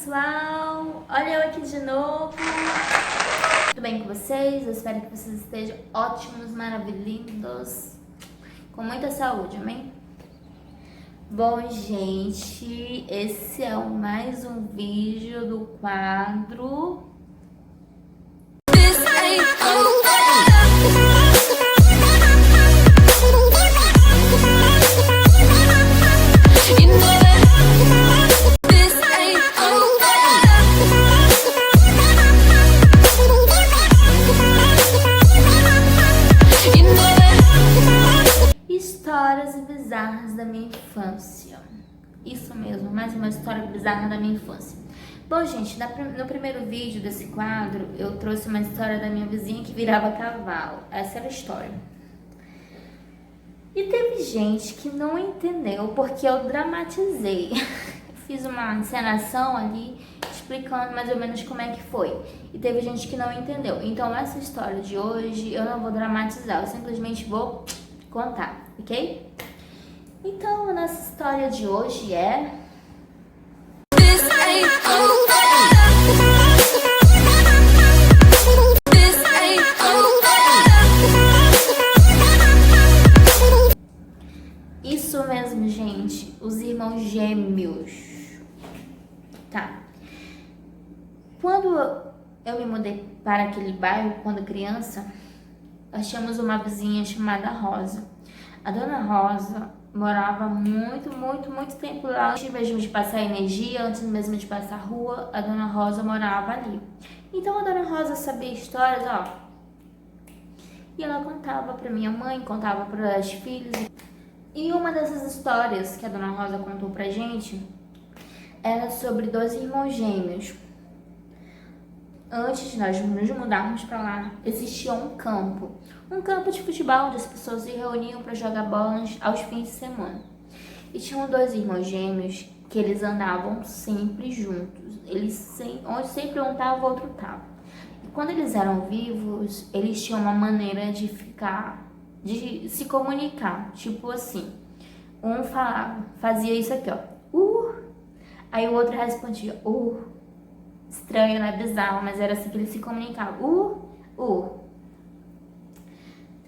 pessoal, olha eu aqui de novo. Tudo bem com vocês? Eu espero que vocês estejam ótimos, maravilhosos, com muita saúde, amém? Bom, gente, esse é mais um vídeo do quadro Histórias bizarras da minha infância. Isso mesmo, mais uma história bizarra da minha infância. Bom, gente, no primeiro vídeo desse quadro, eu trouxe uma história da minha vizinha que virava cavalo. Essa era a história. E teve gente que não entendeu porque eu dramatizei. Fiz uma encenação ali explicando mais ou menos como é que foi. E teve gente que não entendeu. Então essa história de hoje eu não vou dramatizar, eu simplesmente vou contar, ok? Então a nossa história de hoje é... Isso mesmo, gente, os irmãos gêmeos. Tá. Quando eu me mudei para aquele bairro, quando criança, nós tínhamos uma vizinha chamada Rosa. A dona Rosa morava muito tempo lá. Antes mesmo de passar energia, antes mesmo de passar rua, a dona Rosa morava ali. Então a dona Rosa sabia histórias, ó. E ela contava para minha mãe, contava para as filhas. E uma dessas histórias que a dona Rosa contou pra gente era sobre dois irmãos gêmeos. Antes de nós nos mudarmos para lá, existia um campo de futebol onde as pessoas se reuniam para jogar bola aos fins de semana. E tinham dois irmãos gêmeos que eles andavam sempre juntos. Onde sempre um estava, o outro estava. E quando eles eram vivos, eles tinham uma maneira de se comunicar, tipo assim, um fazia isso aqui, ó, aí o outro respondia, estranho, né, bizarro, mas era assim que eles se comunicavam,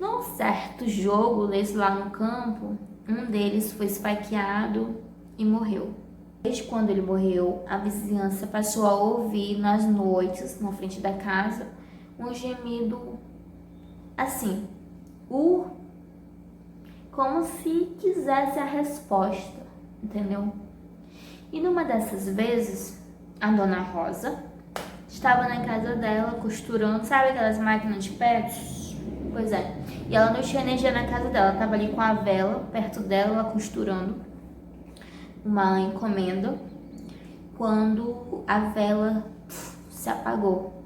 Num certo jogo desse lá no campo, um deles foi esfaqueado e morreu. Desde quando ele morreu, a vizinhança passou a ouvir nas noites, na frente da casa, um gemido assim, como se quisesse a resposta, entendeu? E numa dessas vezes, a dona Rosa estava na casa dela costurando, sabe aquelas máquinas de pés? Pois é, e ela não tinha energia na casa dela, estava ali com a vela perto dela, ela costurando uma encomenda, quando a vela se apagou.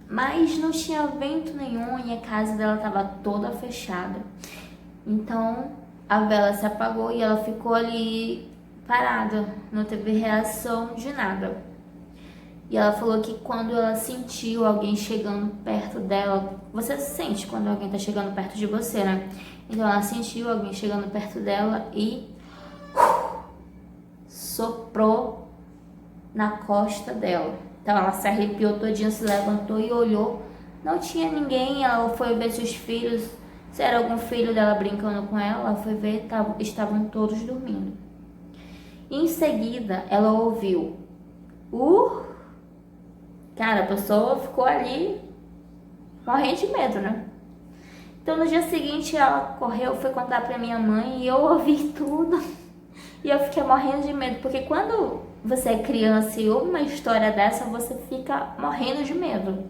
Mas não tinha vento nenhum e a casa dela estava toda fechada. Então a vela se apagou e ela ficou ali parada, não teve reação de nada. E ela falou que quando ela sentiu alguém chegando perto dela, você sente quando alguém tá chegando perto de você, né? Então ela sentiu alguém chegando perto dela e soprou na costa dela. Então ela se arrepiou todinha, se levantou e olhou. Não tinha ninguém, ela foi ver seus filhos, se era algum filho dela brincando com ela, ela foi ver, estavam todos dormindo. Em seguida, ela ouviu Cara, a pessoa ficou ali morrendo de medo, né? Então no dia seguinte ela correu, foi contar pra minha mãe e eu ouvi tudo. E eu fiquei morrendo de medo, porque quando você é criança e ouve uma história dessa, você fica morrendo de medo.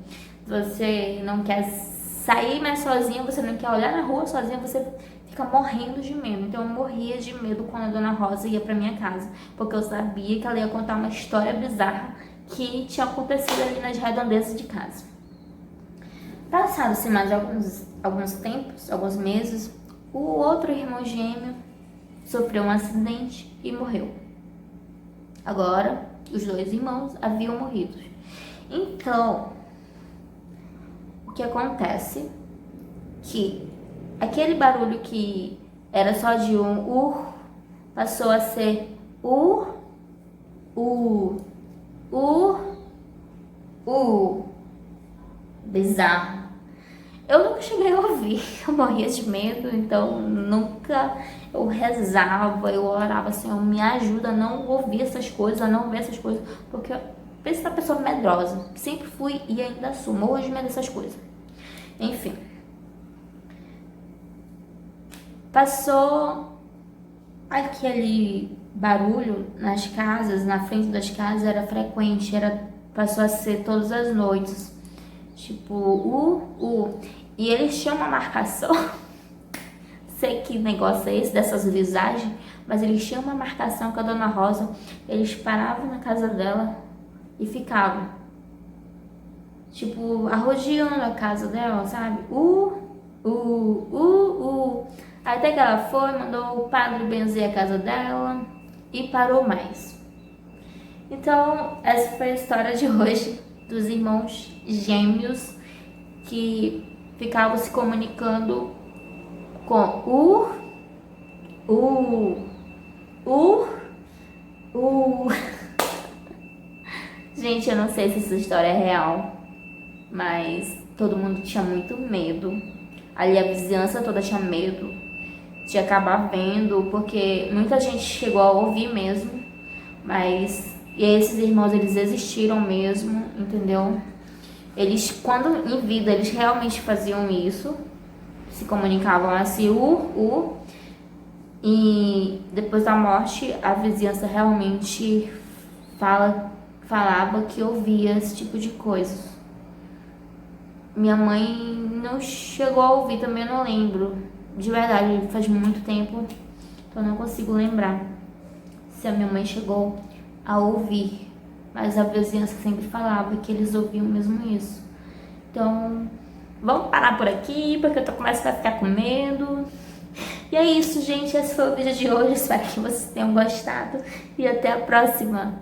Você não quer sair mais sozinha, você não quer olhar na rua sozinha, você fica morrendo de medo. Então eu morria de medo quando a dona Rosa ia pra minha casa, porque eu sabia que ela ia contar uma história bizarra que tinha acontecido ali nas redondezas de casa. Passados-se mais alguns meses, o outro irmão gêmeo sofreu um acidente e morreu. Agora, os dois irmãos haviam morrido. Então, o que acontece? Que aquele barulho que era só de um passou a ser Bizarro. Eu nunca cheguei a ouvir, eu morria de medo, então nunca eu rezava, eu orava, Senhor, me ajuda a não ouvir essas coisas, a não ver essas coisas, porque eu penso na pessoa medrosa, sempre fui e ainda sou, morro de medo dessas coisas. Enfim. Passou aquele barulho nas casas, na frente das casas, era frequente, passou a ser todas as noites. Tipo, e eles tinham uma marcação, sei que negócio é esse, dessas visagens, mas eles tinham uma marcação com a Dona Rosa, eles paravam na casa dela e ficavam, tipo, arrodeando a casa dela, sabe? Aí até que ela foi, mandou o padre benzer a casa dela e parou mais. Então, essa foi a história de hoje dos irmãos gêmeos que ficavam se comunicando com Gente, eu não sei se essa história é real, mas todo mundo tinha muito medo. Ali a vizinhança toda tinha medo de acabar vendo, porque muita gente chegou a ouvir mesmo, mas esses irmãos, eles existiram mesmo, entendeu? Eles, quando em vida, eles realmente faziam isso, se comunicavam assim, e depois da morte, a vizinhança realmente falava que ouvia esse tipo de coisas. Minha mãe não chegou a ouvir, também eu não lembro. De verdade, faz muito tempo, então eu não consigo lembrar se a minha mãe chegou a ouvir. Mas a vizinhança sempre falava que eles ouviam mesmo isso. Então, vamos parar por aqui, porque eu tô começando a ficar com medo. E é isso, gente. Esse foi o vídeo de hoje. Espero que vocês tenham gostado. E até a próxima.